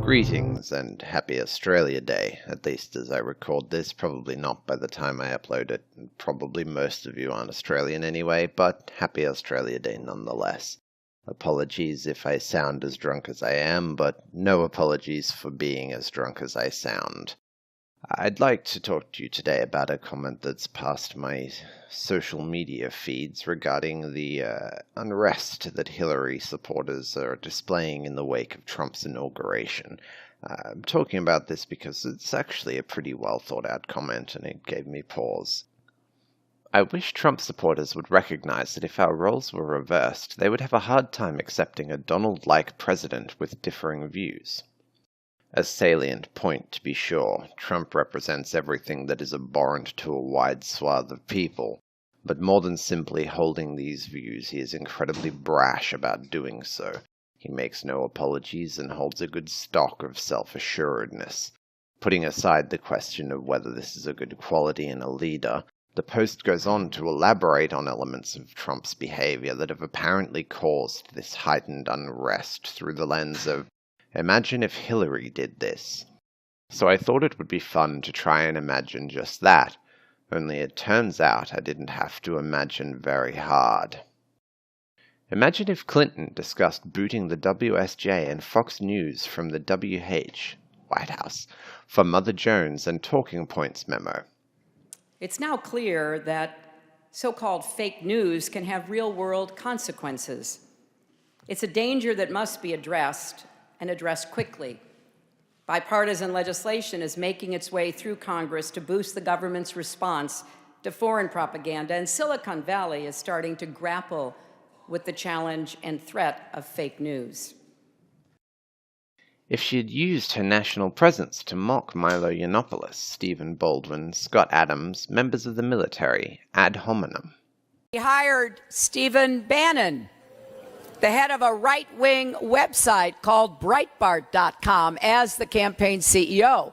Greetings and happy Australia Day, at least as I record this, probably not by the time I upload it, and probably most of you aren't Australian anyway, but happy Australia Day nonetheless. Apologies if I sound as drunk as I am, but no apologies for being as drunk as I sound. I'd like to talk to you today about a comment that's passed my social media feeds regarding the unrest that Hillary supporters are displaying in the wake of Trump's inauguration. I'm talking about this because it's actually a pretty well thought out comment and it gave me pause. I wish Trump supporters would recognize that if our roles were reversed, they would have a hard time accepting a Donald-like president with differing views. A salient point, to be sure, Trump represents everything that is abhorrent to a wide swath of people, but more than simply holding these views, he is incredibly brash about doing so. He makes no apologies and holds a good stock of self-assuredness. Putting aside the question of whether this is a good quality in a leader, the post goes on to elaborate on elements of Trump's behavior that have apparently caused this heightened unrest through the lens of, imagine if Hillary did this. So I thought it would be fun to try and imagine just that, only it turns out I didn't have to imagine very hard. Imagine if Clinton discussed booting the WSJ and Fox News from the White House, for Mother Jones and Talking Points memo. It's now clear that so-called fake news can have real-world consequences. It's a danger that must be addressed, and addressed quickly. Bipartisan legislation is making its way through Congress to boost the government's response to foreign propaganda, and Silicon Valley is starting to grapple with the challenge and threat of fake news. If she had used her national presence to mock Milo Yiannopoulos, Stephen Baldwin, Scott Adams, members of the military, ad hominem. He hired Stephen Bannon, the head of a right-wing website called Breitbart.com, as the campaign CEO.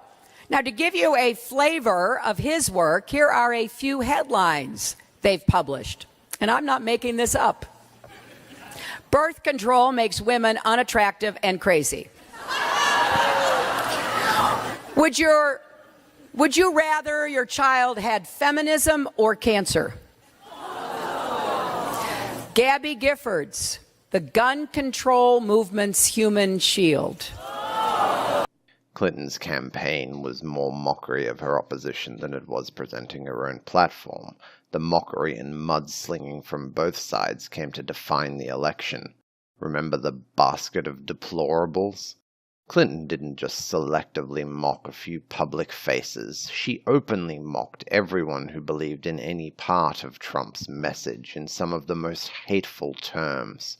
Now, to give you a flavor of his work, here are a few headlines they've published. And I'm not making this up. Birth control makes women unattractive and crazy. Would you rather your child had feminism or cancer? Gabby Giffords, the gun control movement's human shield. Clinton's campaign was more mockery of her opposition than it was presenting her own platform. The mockery and mudslinging from both sides came to define the election. Remember the basket of deplorables? Clinton didn't just selectively mock a few public faces. She openly mocked everyone who believed in any part of Trump's message in some of the most hateful terms.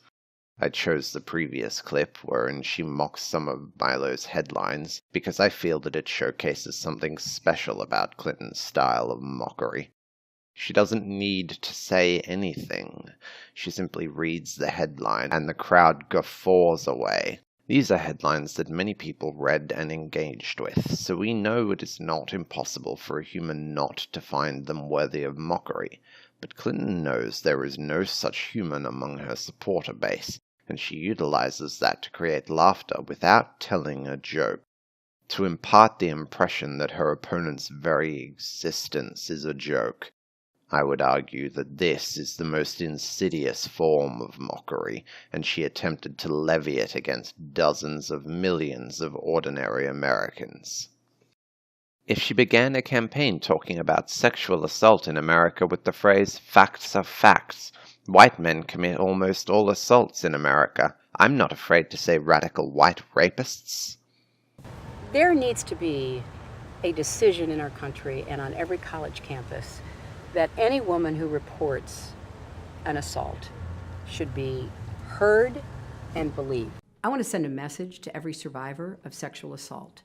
I chose the previous clip, wherein she mocks some of Milo's headlines, because I feel that it showcases something special about Clinton's style of mockery. She doesn't need to say anything. She simply reads the headline, and the crowd guffaws away. These are headlines that many people read and engaged with, so we know it is not impossible for a human not to find them worthy of mockery. But Clinton knows there is no such human among her supporter base, and she utilizes that to create laughter without telling a joke, to impart the impression that her opponent's very existence is a joke. I would argue that this is the most insidious form of mockery, and she attempted to levy it against dozens of millions of ordinary Americans. If she began a campaign talking about sexual assault in America with the phrase, "Facts are facts," white men commit almost all assaults in America. I'm not afraid to say radical white rapists. There needs to be a decision in our country and on every college campus that any woman who reports an assault should be heard and believed. I want to send a message to every survivor of sexual assault.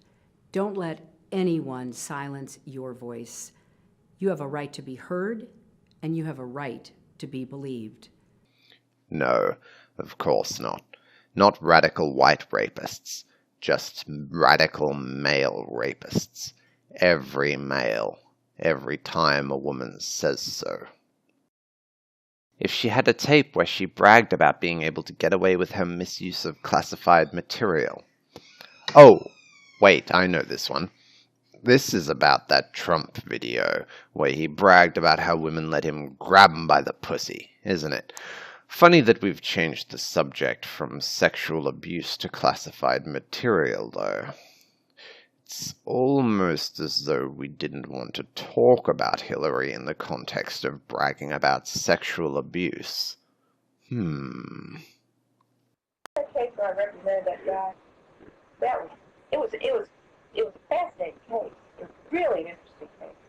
Don't let anyone silence your voice. You have a right to be heard, and you have a right to be believed. No, of course not. Not radical white rapists. Just radical male rapists. Every male. Every time a woman says so. If she had a tape where she bragged about being able to get away with her misuse of classified material. Oh, Wait, I know this one. This is about that Trump video where he bragged about how women let him grab 'em by the pussy, isn't it? Funny that we've changed the subject from sexual abuse to classified material, though. It's almost as though we didn't want to talk about Hillary in the context of bragging about sexual abuse. The case where I represented that guy, it was a fascinating case. It was really an interesting case.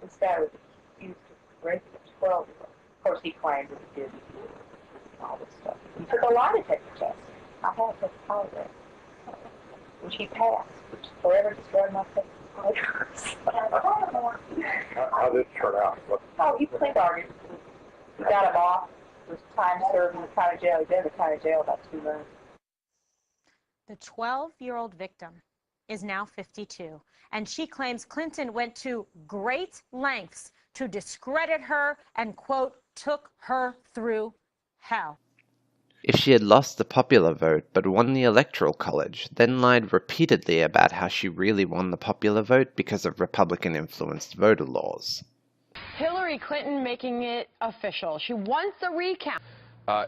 This guy was accused of raping a 12-year-old. Of course, he claimed that he did all this stuff. He took a lie detector test. I had to polygraph, which he passed, which forever destroyed my case. How did it turn out? Oh, he plea bargained. We got him off. It was time served in the county jail. He'd been in the county jail about 2 months. The 12-year-old victim is now 52, and she claims Clinton went to great lengths to discredit her and, quote, took her through hell. If she had lost the popular vote but won the Electoral College, then lied repeatedly about how she really won the popular vote because of Republican-influenced voter laws. Hillary Clinton making it official. She wants a recount.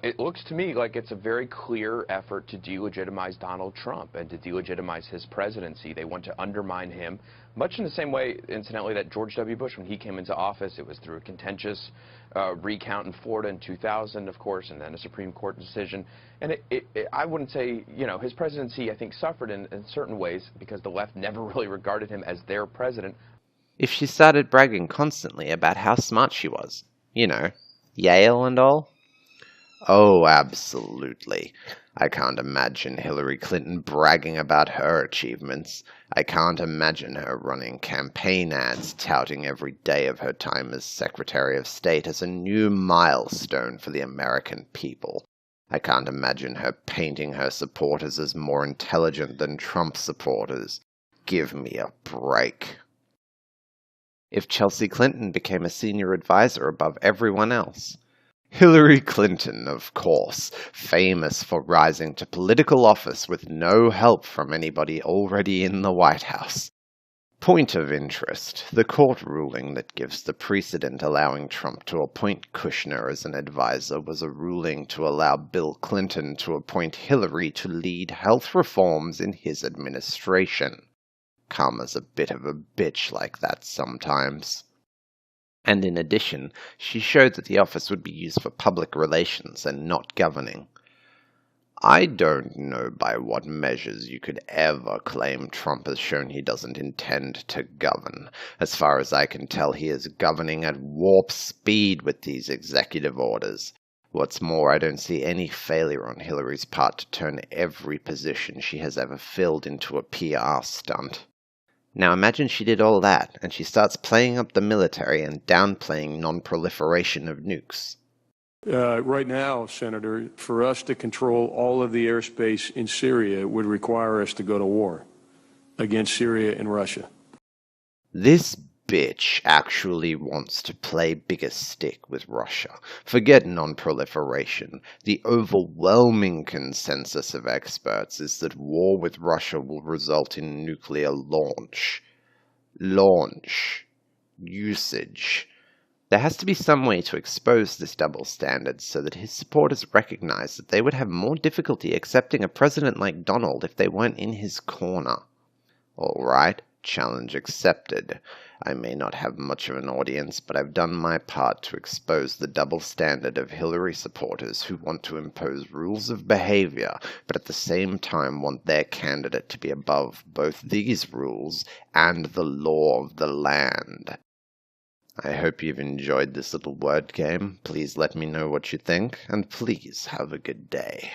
It looks to me like it's a very clear effort to delegitimize Donald Trump and to delegitimize his presidency. They want to undermine him, much in the same way, incidentally, that George W. Bush, when he came into office, it was through a contentious recount in Florida in 2000, of course, and then a Supreme Court decision. And I wouldn't say, his presidency, I think, suffered in certain ways because the left never really regarded him as their president. If she started bragging constantly about how smart she was, Yale and all. Oh, absolutely. I can't imagine Hillary Clinton bragging about her achievements. I can't imagine her running campaign ads touting every day of her time as Secretary of State as a new milestone for the American people. I can't imagine her painting her supporters as more intelligent than Trump supporters. Give me a break. If Chelsea Clinton became a senior advisor above everyone else. Hillary Clinton, of course, famous for rising to political office with no help from anybody already in the White House. Point of interest, the court ruling that gives the precedent allowing Trump to appoint Kushner as an advisor was a ruling to allow Bill Clinton to appoint Hillary to lead health reforms in his administration. Karma's a bit of a bitch like that sometimes. And in addition, she showed that the office would be used for public relations and not governing. I don't know by what measures you could ever claim Trump has shown he doesn't intend to govern. As far as I can tell, he is governing at warp speed with these executive orders. What's more, I don't see any failure on Hillary's part to turn every position she has ever filled into a PR stunt. Now imagine she did all that, and she starts playing up the military and downplaying non-proliferation of nukes. Right now, Senator, for us to control all of the airspace in Syria would require us to go to war against Syria and Russia. This bitch actually wants to play bigger stick with Russia. Forget non-proliferation. The overwhelming consensus of experts is that war with Russia will result in nuclear launch. Usage. There has to be some way to expose this double standard so that his supporters recognize that they would have more difficulty accepting a president like Donald if they weren't in his corner. All right, challenge accepted. I may not have much of an audience, but I've done my part to expose the double standard of Hillary supporters who want to impose rules of behavior, but at the same time want their candidate to be above both these rules and the law of the land. I hope you've enjoyed this little word game. Please let me know what you think, and please have a good day.